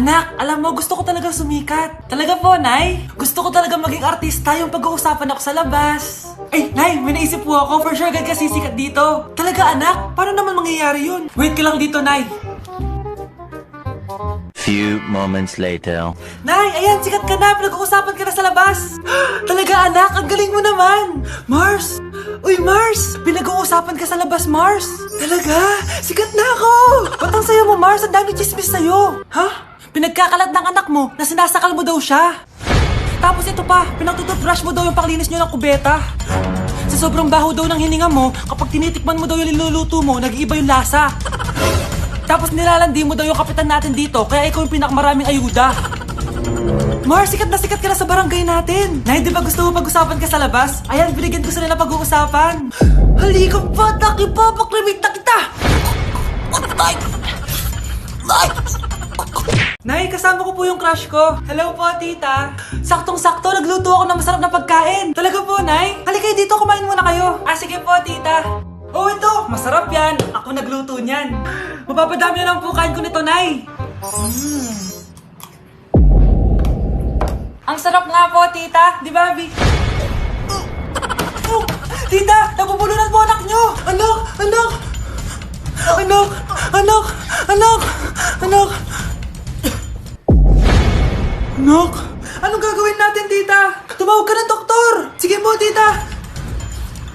Anak, alam mo, gusto ko talagang sumikat. Talaga po, Nay? Gusto ko talagang maging artista yung pag-uusapan ako sa labas. Ay, Nay, may naisip po ako. For sure, agad ka sisikat dito. Talaga, anak? Paano naman mangyayari yun? Wait ka lang dito, Nay. Few moments later. Nay, ayan, sikat ka na. Pinag-uusapan ka na sa labas. Talaga, anak, ang galing mo naman. Mars! Uy, Mars! Pinag-uusapan ka sa labas, Mars. Talaga? Sikat na ako! Ba't ang sayo mo, Mars? Ang dami chismis sa'yo. Ha? Pinagkakalat ng anak mo na sinasakal mo daw siya. Tapos ito pa, pinagtututbrush mo daw yung paklinis nyo ng kubeta. Sa sobrang baho daw ng hininga mo, kapag tinitikman mo daw yung niluluto mo, nag-iiba yung lasa. Tapos nilalandi mo daw yung kapitan natin dito, kaya ikaw yung pinakamaraming ayuda. Mars, sikat ka na sa barangay natin. Nay, di ba gusto mo pag-usapan ka sa labas? Ayan, binigyan ko sila pag-uusapan. Halika pa, taki pa, pakrimit na kita. Nay, kasama ko po yung crush ko. Hello po, tita. Saktong-sakto, nagluto ako ng masarap na pagkain. Talaga po, Nay? Halika dito, kumain muna kayo. Ah, sige po, tita. Oh, ito! Masarap yan! Ako nagluto niyan. Mapapadami na lang po kain ko nito, Nay. Ang sarap nga po, tita. Di ba, Bi? Tita! Nabubulunan po anak nyo! Anak! Anak! Anak! Anak! Anak! Anak! Anak! Anong gagawin natin, tita? Tumawag ka ng doktor! Sige po, tita!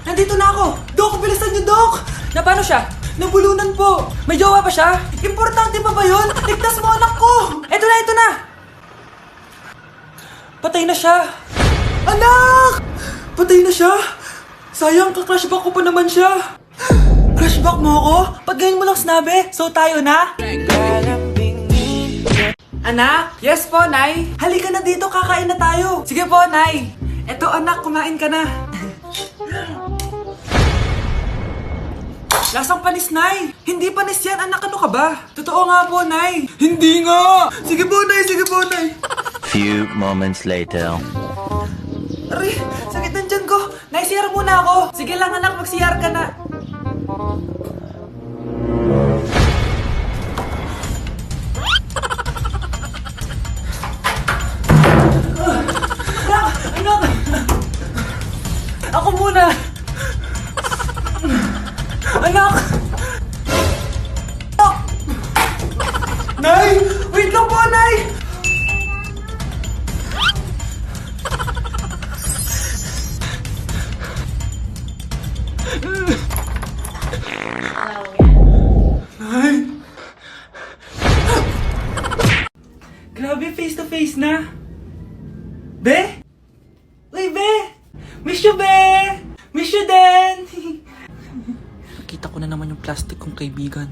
Nandito na ako! Dok, bilisan niyo, Dok! Na paano siya? Nabulunan po! May jowa pa siya? Importante pa ba yun? Ligtas mo anak ko! Ito na! Patay na siya! Anak! Patay na siya? Sayang, ka-crushback ko pa naman siya! Crushback mo ako? Ba't ganyan mo lang sinabi? So tayo na? Anak? Yes po, Nay? Halika na dito, kakain na tayo! Sige po, Nay! Eto anak, kumain ka na! Lasang panis, Nay! Hindi panis yan, anak, ano ka ba? Totoo nga po, Nay! Hindi nga! Sige po, Nay! Sige po, Nay! Few moments later. Aray! Sakit ng tiyan ko! Nay, CR muna ako! Sige lang, anak, mag-CR ka na! Anak! Ako muna! Anak! Anak! Nay! Wait lang po, Nay! Nay! Grabe, face to face na! Be? Uy, Be! Miss you, Be! Miss you din! Nakita ko na naman yung plastic kong kaibigan.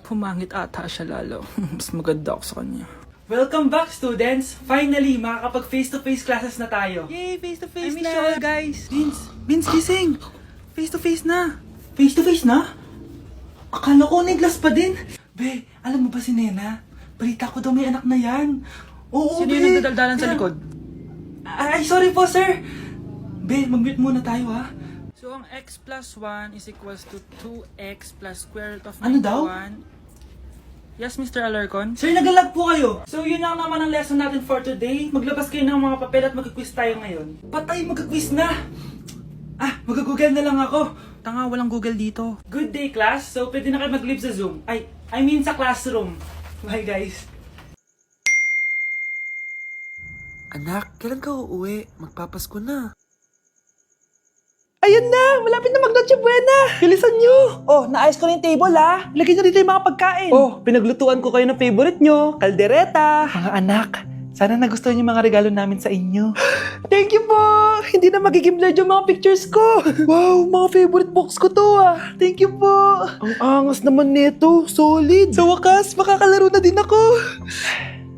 Pumangit ata siya lalo. Mas maganda ako sa kanya. Welcome back, students! Finally, makakapag face-to-face classes na tayo. Yay! Face-to-face na! I miss you all, guys! Vince, gising! Face-to-face na! Face-to-face na? Akala ko neglas pa din. Be, alam mo ba si Nena? Balita ko daw may anak na yan. Oo, Sino Be! yung nagdadaldalan sa likod? Ay, sorry po, sir! Be, mag-mute muna tayo, ha? So, ang x plus 1 is equals to 2x plus square root of 91. Ano daw? Yes, Mr. Alarcon? Sir, naglalag po kayo. So, yun lang naman ang lesson natin for today. Maglabas kayo ng mga papel at mag-quiz tayo ngayon. Patay, mag-quiz na! Ah, mag-google na lang ako. Tanga, walang Google dito. Good day, class. So, pwede na kayo mag-live sa Zoom. I mean sa classroom. Bye, guys. Anak, kailan ka uuwi? Magpapasko na. Ayun na! Malapit na mag-Noche Buena! Bilisan nyo! Oh, naayos ko na yung table, ha? Ilagay nyo dito yung mga pagkain. Oh, pinaglutuan ko kayo ng favorite nyo. Kaldereta. Mga anak, sana nagustuhan yung mga regalo namin sa inyo. Thank you po! Hindi na magiging blurred yung mga pictures ko. Wow, mga favorite box ko to, ah. Thank you po. Ang angas naman nito. Solid. Sa wakas, makakalaro na din ako.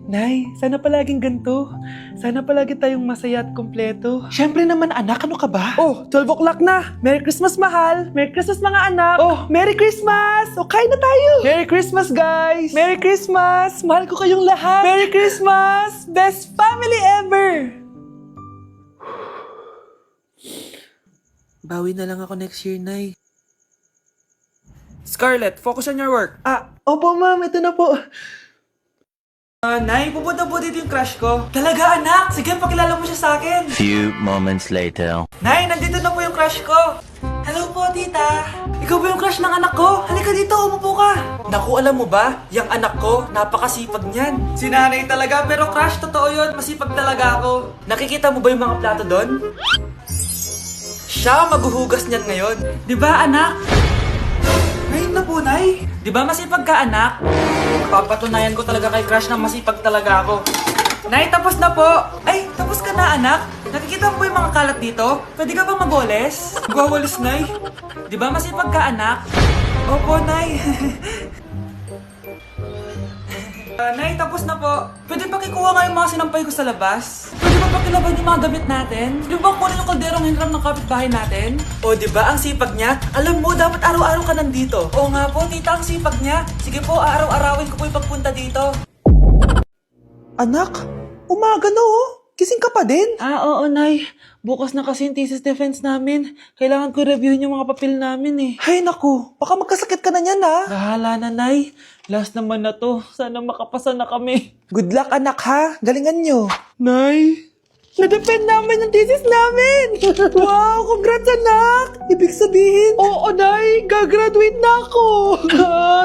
Nay, sana palaging ganito. Sana palagi tayong masaya at kompleto. Siyempre naman anak, ano ka ba? Oh, 12 o'clock na. Merry Christmas, mahal. Merry Christmas, mga anak. Oh, Merry Christmas. O, kain na tayo. Merry Christmas, guys. Merry Christmas. Mahal ko kayong lahat. Merry Christmas. Best family ever. Bawi na lang ako next year, Nay. Scarlett, focus on your work. Opo, ma'am. Ito na po. Nay, pupunta po dito yung crush ko. Talaga, anak? Sige, pakilala mo siya sa akin. Few moments later. Nay, nandito na po yung crush ko. Hello po, tita. Ikaw ba yung crush ng anak ko? Halika dito, umupo ka. Naku, alam mo ba? Yung anak ko, napakasipag niyan. Si nanay talaga, pero crush, totoo yun. Masipag talaga ako. Nakikita mo ba yung mga plato doon? Siya maghuhugas niyan ngayon. Di ba, anak? Ngayon na po, Nay. Di ba masipag ka, anak? Papatunayan ko talaga kay crush na masipag talaga ako. Nay, tapos na po. Ay, tapos ka na, anak. Nakikita mo ba yung mga kalat dito? Pwede ka bang magwalis? Magwawalis, Nay. Di ba masipag ka, anak? Opo, Nay. Nay, tapos na po. Pwede pa kikuha nga yung mga sinampay ko sa labas? Pwede ba pakilaban yung mga gamit natin? Di ba kunin yung kalderong hinram ng kapitbahay natin? O, di ba ang sipag niya? Alam mo, dapat araw-araw ka nandito. Oo nga po, tita, ang sipag niya. Sige po, araw-arawin ko po yung pagpunta dito. Anak, umaga na oh. Kising ka pa din? Oo, Nay. Bukas na kasi yung thesis defense namin. Kailangan ko reviewin yung mga papel namin eh. Hay naku, baka magkasakit ka na niyan ha. Bahala na, Nay. Last naman na to. Sana makapasa na kami. Good luck, anak ha. Galingan nyo. Nay, na-defend namin yung thesis namin! Wow, congrats anak! Ibig sabihin, oo Nay, gagraduate na ako!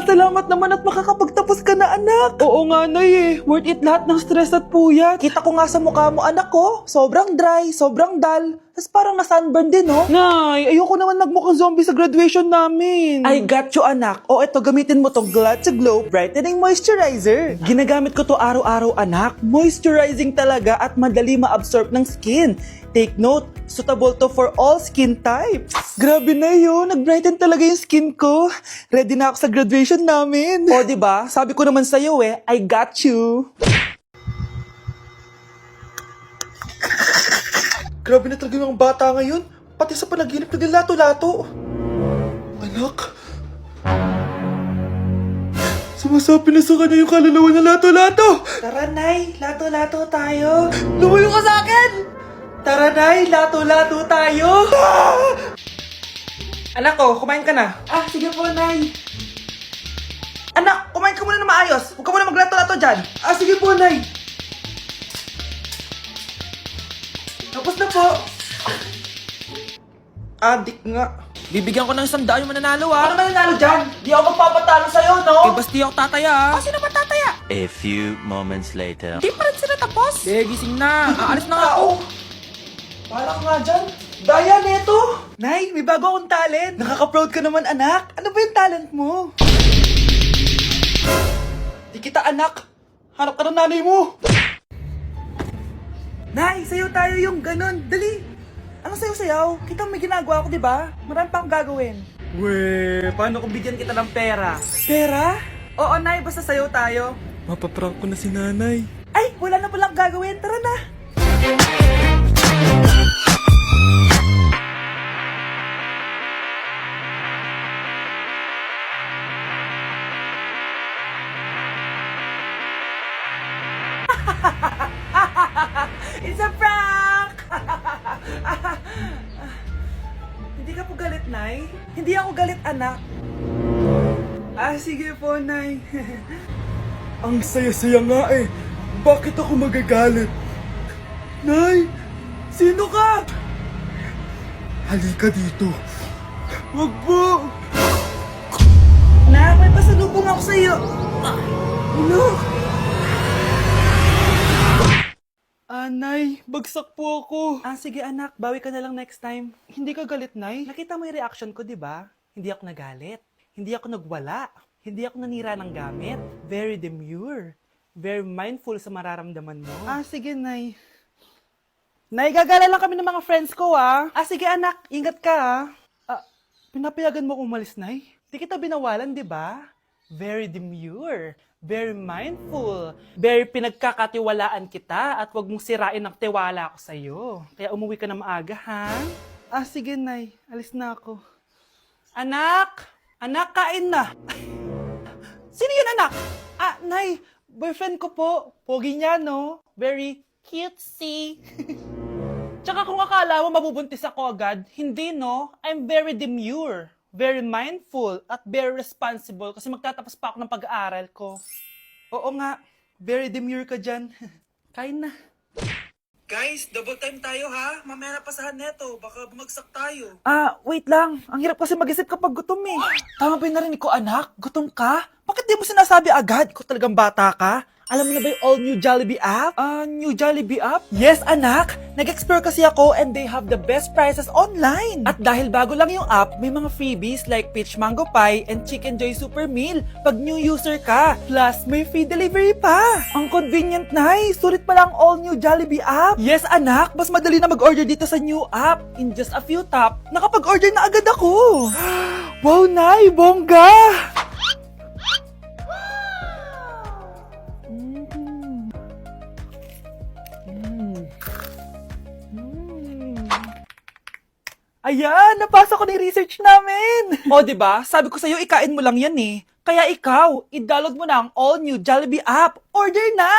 Salamat naman at makakapagtapos ka na anak! Oo nga Nay eh, worth it lahat ng stress at puyat. Kita ko nga sa mukha mo anak ko, sobrang dry, sobrang dull. Tapos parang na-sunburn din, no? Nay, ayoko naman magmukhang zombie sa graduation namin. I got you, anak. O, eto, gamitin mo tong Glad to Glow Brightening Moisturizer. Ginagamit ko to araw-araw, anak. Moisturizing talaga at madali ma-absorb ng skin. Take note, suitable to for all skin types. Grabe na yun, nag-brighten talaga yung skin ko. Ready na ako sa graduation namin. O, diba? Sabi ko naman sa'yo eh, I got you. Grabe na talaga yung mga bata ngayon. Pati sa panaginip naglato-lato. Anak. Sumasabi na sa kanya yung kaluluwa na lato-lato. Tara, Nay. Lato-lato tayo. Lumayo ka sa akin! Tara, Nay. Lato-lato tayo. Anak ko, kumain ka na. Sige po, Nay. Anak, kumain ka muna na maayos. Huwag ka muna maglato-lato dyan. Sige po, Nay. Tapos na po. Adik nga. Bibigyan ko ng 100 yung mananalo Ano mananalo dyan? Di ako magpapatalo sa'yo, no? Basta ako tataya Sino ba tataya? A few moments later. Di pa rin sila tapos. Gising na. Aalis na nga ako. Parang nga dyan. Daya neto. Nay, may bago akong talent. Nakaka-proud ka naman, anak. Ano ba yung talent mo? Di kita, anak. Hanap ka ng nanay mo. Nay, sayo tayo yung ganon. Dali. Ano sayo-sayaw? Kita may ginagawa ko, di ba? Marami pa akong gagawin. Weh, paano kung bigyan kita ng pera? Pera? Oo, Nay, basta sayo tayo. Mapaprank ko na si nanay. Ay, wala na palang gagawin. Tara na. It's a prank! Hindi ka po galit, Nay? Hindi ako galit, anak. Sige po, Nay. Ang saya-saya nga eh. Bakit ako magagalit? Nay, sino ka? Halika dito. Wag po. Nak, may pasalubong ako sa'yo. Ano? Nay, bagsak po ako. Sige anak, bawi ka na lang next time. Hindi ka galit, Nay? Nakita mo yung reaction ko, di ba? Hindi ako nagalit. Hindi ako nagwala. Hindi ako nanira ng gamit. Very demure. Very mindful sa mararamdaman mo. Sige, Nay. Nay, gagala lang kami ng mga friends ko, sige anak, ingat ka, pinapayagan mo umalis, Nay? Di kita binawalan, di ba? Very demure. Very mindful. Very pinagkakatiwalaan kita at wag mong sirain ang tiwala ko sa'yo. Kaya umuwi ka na maaga, ha? Sige, Nay. Alis na ako. Anak! Anak, kain na! Sino yun, anak? Nay, boyfriend ko po. Pogi niya, no? Very cutesy. Tsaka kung akala mo mabubuntis ako agad, hindi, no? I'm very demure. Very mindful at very responsible kasi magtatapos pa ako ng pag-aaral ko. Oo nga, Very demure ka dyan. Kain na. Guys, double time tayo ha. Mamaya na pasahan neto. Baka bumagsak tayo. Wait lang. Ang hirap kasi mag-isip kapag gutom eh. Tama ba yung narinig ko, anak? Gutom ka? Bakit di mo sinasabi agad? Ikaw talagang bata ka? Alam mo na ba yung all new Jollibee app? New Jollibee app? Yes, anak! Nag-explore kasi ako and they have the best prices online. At dahil bago lang yung app, may mga freebies like peach mango pie and chicken joy super meal pag new user ka. Plus, may free delivery pa. Ang convenient, Nay. Sulit pala ang all new Jollibee app. Yes, anak. Mas madali na mag-order dito sa new app. In just a few tap, nakapag-order na agad ako. Wow, Nay! Bongga! Ayan, napasa ko na yung research namin. O, diba? Sabi ko sa'yo, ikain mo lang yan eh. Kaya ikaw, i-download mo na ang all-new Jollibee app. Order na!